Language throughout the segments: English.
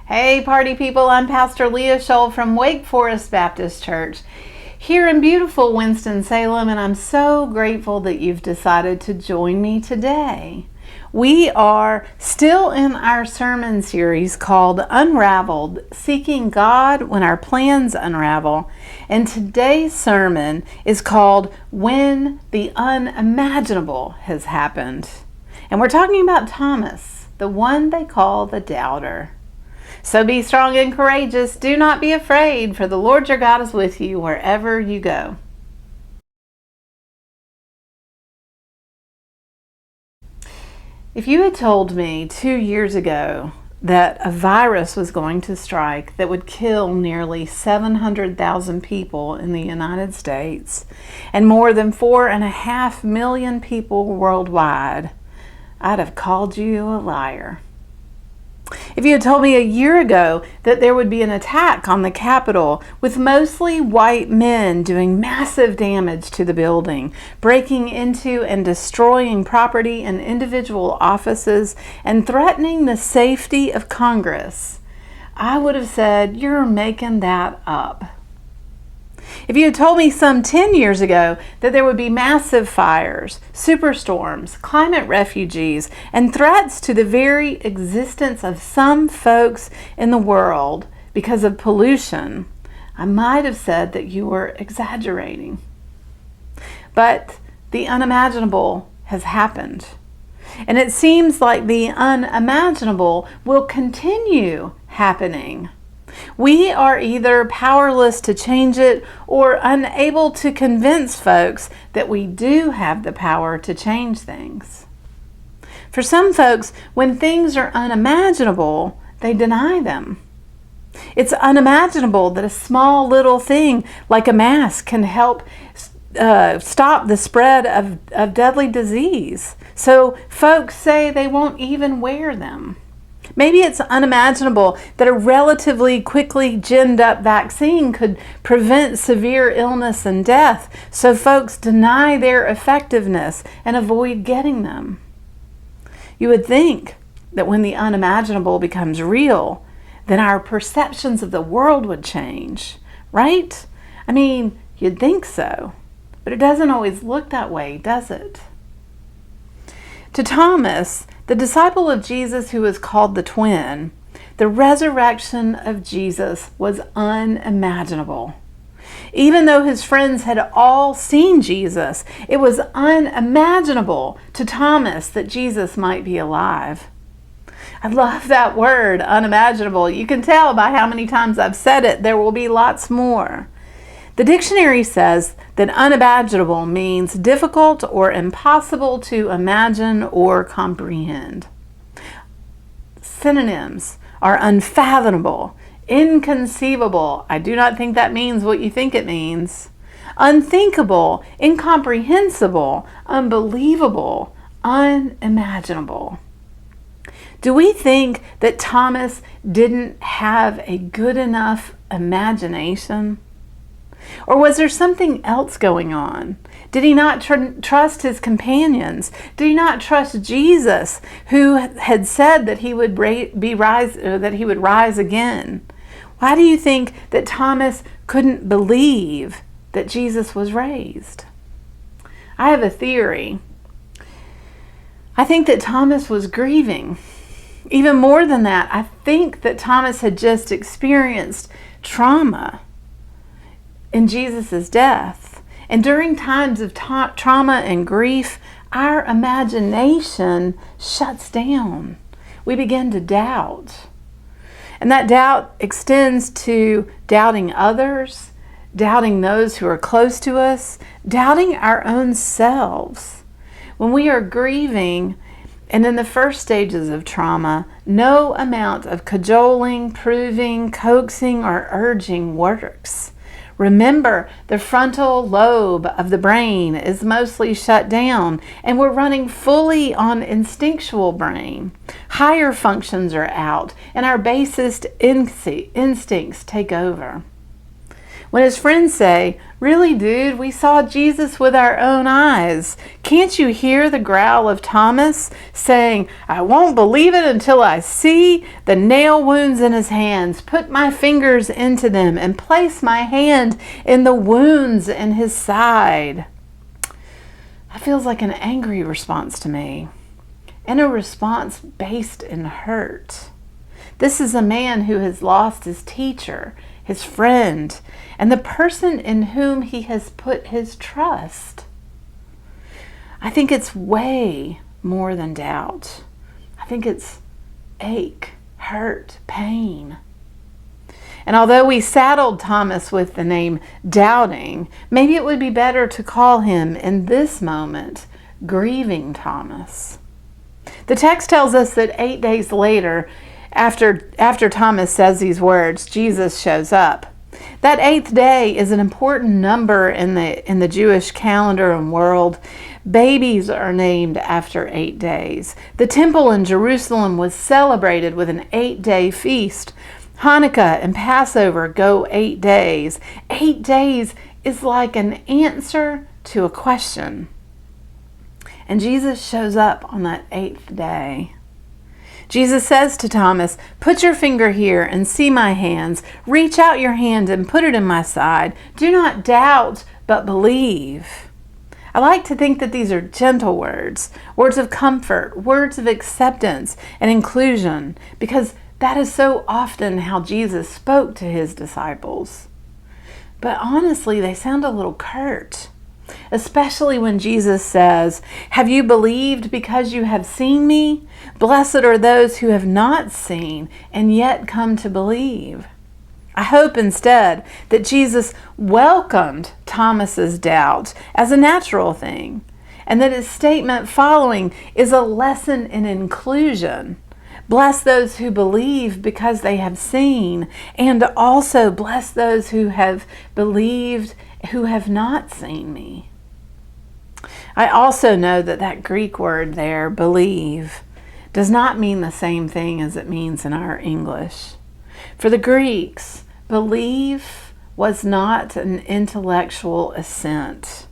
Hey party people, I'm Pastor Leah Scholl from Wake Forest Baptist Church here in beautiful Winston-Salem, and I'm so grateful that you've decided to join me today. We are still in our sermon series called Unraveled, Seeking God When Our Plans Unravel, and today's sermon is called When the Unimaginable Has Happened. And we're talking about Thomas, the one they call the doubter. So be strong and courageous. Do not be afraid, for the Lord your God is with you wherever you go. If you had told me 2 years ago that a virus was going to strike that would kill nearly 700,000 people in the United States and more than 4.5 million people worldwide, I'd have called you a liar. If you had told me a year ago that there would be an attack on the Capitol with mostly white men doing massive damage to the building, breaking into and destroying property and individual offices, and threatening the safety of Congress, I would have said, "You're making that up." If you had told me some 10 years ago that there would be massive fires, superstorms, climate refugees, and threats to the very existence of some folks in the world because of pollution, I might have said that you were exaggerating. But the unimaginable has happened. And it seems like the unimaginable will continue happening. We are either powerless to change it or unable to convince folks that we do have the power to change things. For some folks, when things are unimaginable, they deny them. It's unimaginable that a small little thing like a mask can help stop the spread of deadly disease. So folks say they won't even wear them. Maybe it's unimaginable that a relatively quickly ginned up vaccine could prevent severe illness and death, so folks deny their effectiveness and avoid getting them. You would think that when the unimaginable becomes real, then our perceptions of the world would change, right? I mean, you'd think so, but it doesn't always look that way, does it? To Thomas, the disciple of Jesus who was called the twin, the resurrection of Jesus was unimaginable. Even though his friends had all seen Jesus, it was unimaginable to Thomas that Jesus might be alive. I love that word, unimaginable. You can tell by how many times I've said it. There will be lots more. The dictionary says that unimaginable means difficult or impossible to imagine or comprehend. Synonyms are unfathomable, inconceivable. I do not think that means what you think it means. Unthinkable, incomprehensible, unbelievable, unimaginable. Do we think that Thomas didn't have a good enough imagination? Or was there something else going on? Did he not trust his companions? Did he not trust Jesus, who had said that he would rise again? Why do you think that Thomas couldn't believe that Jesus was raised? I have a theory. I think that Thomas was grieving. Even more than that, I think that Thomas had just experienced trauma in Jesus' death. And during times of trauma and grief, our imagination shuts down. We begin to doubt. And that doubt extends to doubting others, doubting those who are close to us, doubting our own selves. When we are grieving and in the first stages of trauma, no amount of cajoling, proving, coaxing, or urging works. Remember, the frontal lobe of the brain is mostly shut down, and we're running fully on instinctual brain. Higher functions are out, and our basest instincts take over. When his friends say, "Really, dude, we saw Jesus with our own eyes. Can't you hear the growl of Thomas saying, 'I won't believe it until I see the nail wounds in his hands, put my fingers into them, and place my hand in the wounds in his side?'" That feels like an angry response to me, and a response based in hurt. This is a man who has lost his teacher, his friend, and the person in whom he has put his trust. I think it's way more than doubt. I think it's ache, hurt, pain. And although we saddled Thomas with the name Doubting, maybe it would be better to call him, in this moment, Grieving Thomas. The text tells us that 8 days later, after Thomas says these words, Jesus shows up. That 8th day is an important number in the Jewish calendar and world. Babies are named after 8 days. The temple in Jerusalem was celebrated with an 8-day feast. Hanukkah and Passover go 8 days. 8 days is like an answer to a question. And Jesus shows up on that 8th day. Jesus says to Thomas, "Put your finger here and see my hands. Reach out your hand and put it in my side. Do not doubt, but believe." I like to think that these are gentle words, words of comfort, words of acceptance and inclusion, because that is so often how Jesus spoke to his disciples. But honestly, they sound a little curt, especially when Jesus says, "Have you believed because you have seen me? Blessed are those who have not seen and yet come to believe." I hope instead that Jesus welcomed Thomas's doubt as a natural thing, and that his statement following is a lesson in inclusion. Bless those who believe because they have seen, and also bless those who have believed who have not seen me. I also know that Greek word there, believe, does not mean the same thing as it means in our English. For the Greeks, believe was not an intellectual assent.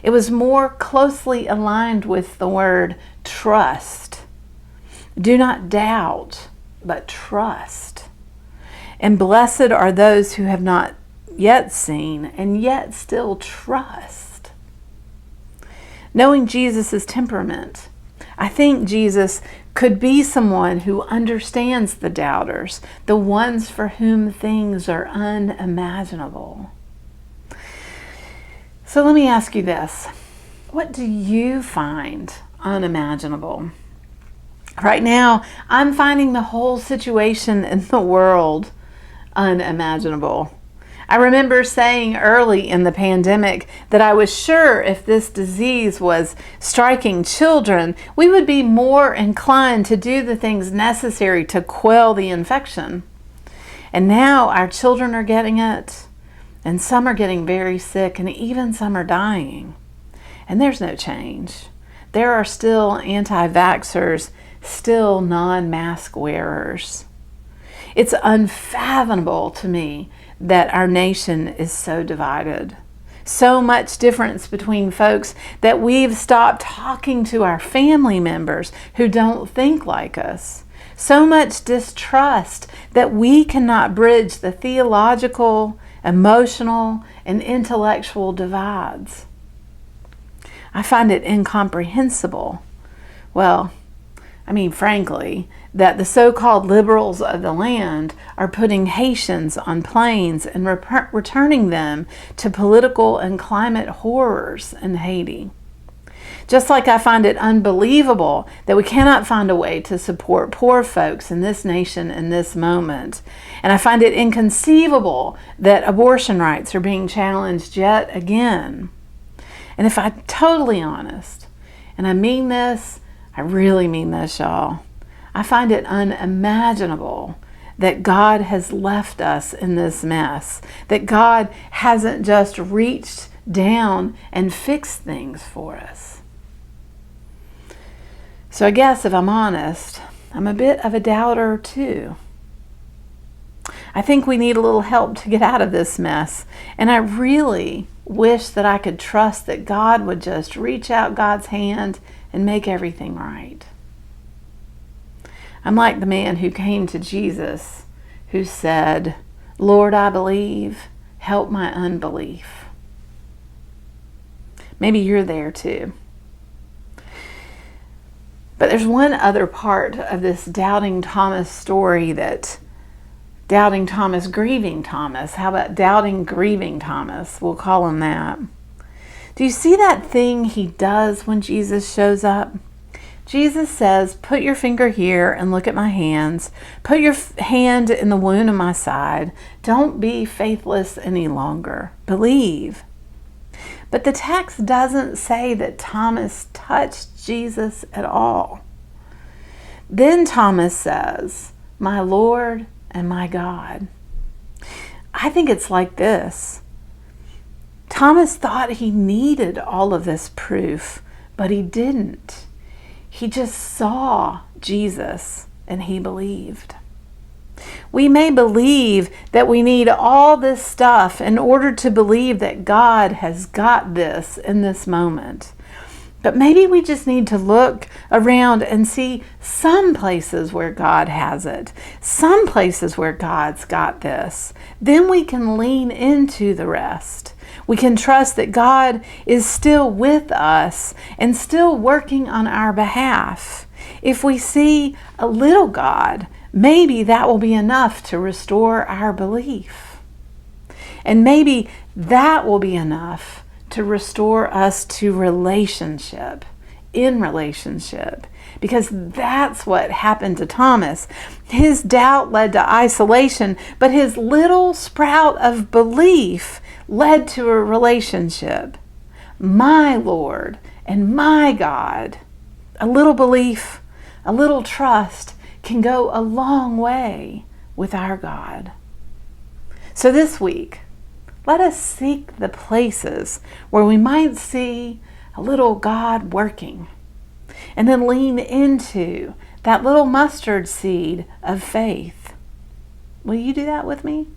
It was more closely aligned with the word trust. Do not doubt, but trust. And blessed are those who have not yet seen and yet still trust. Knowing Jesus' temperament, I think Jesus could be someone who understands the doubters, the ones for whom things are unimaginable. So let me ask you this. What do you find unimaginable? Right now, I'm finding the whole situation in the world unimaginable. I remember saying early in the pandemic that I was sure if this disease was striking children, we would be more inclined to do the things necessary to quell the infection. And now our children are getting it, and some are getting very sick, and even some are dying. And there's no change. There are still anti-vaxxers, still non-mask wearers. It's unfathomable to me that our nation is so divided. So much difference between folks that we've stopped talking to our family members who don't think like us. So much distrust that we cannot bridge the theological, emotional, and intellectual divides. I find it incomprehensible. Well, frankly, that the so-called liberals of the land are putting Haitians on planes and returning them to political and climate horrors in Haiti. Just like I find it unbelievable that we cannot find a way to support poor folks in this nation in this moment. And I find it inconceivable that abortion rights are being challenged yet again. And if I'm totally honest, and I mean this, I really mean this, y'all, I find it unimaginable that God has left us in this mess, that God hasn't just reached down and fixed things for us. So I guess if I'm honest, I'm a bit of a doubter too. I think we need a little help to get out of this mess. And I really wish that I could trust that God would just reach out God's hand and make everything right. I'm like the man who came to Jesus, who said, "Lord, I believe, help my unbelief." Maybe you're there too. But there's one other part of this doubting Thomas story, that doubting Thomas, grieving Thomas. How about doubting, grieving Thomas? We'll call him that. Do you see that thing he does when Jesus shows up? Jesus says, "Put your finger here and look at my hands. Put your hand in the wound of my side. Don't be faithless any longer. Believe." But the text doesn't say that Thomas touched Jesus at all. Then Thomas says, "My Lord and my God." I think it's like this. Thomas thought he needed all of this proof, but he didn't. He just saw Jesus and he believed. We may believe that we need all this stuff in order to believe that God has got this in this moment. But maybe we just need to look around and see some places where God has it, some places where God's got this. Then we can lean into the rest. We can trust that God is still with us and still working on our behalf. If we see a little God, maybe that will be enough to restore our belief. And maybe that will be enough to restore us to relationship, in relationship. Because that's what happened to Thomas. His doubt led to isolation, but his little sprout of belief led to a relationship. My Lord and my God. A little belief, a little trust can go a long way with our God. So this week, let us seek the places where we might see a little God working, and then lean into that little mustard seed of faith. Will you do that with me?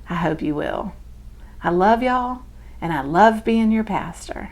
I hope you will. I love y'all, and I love being your pastor.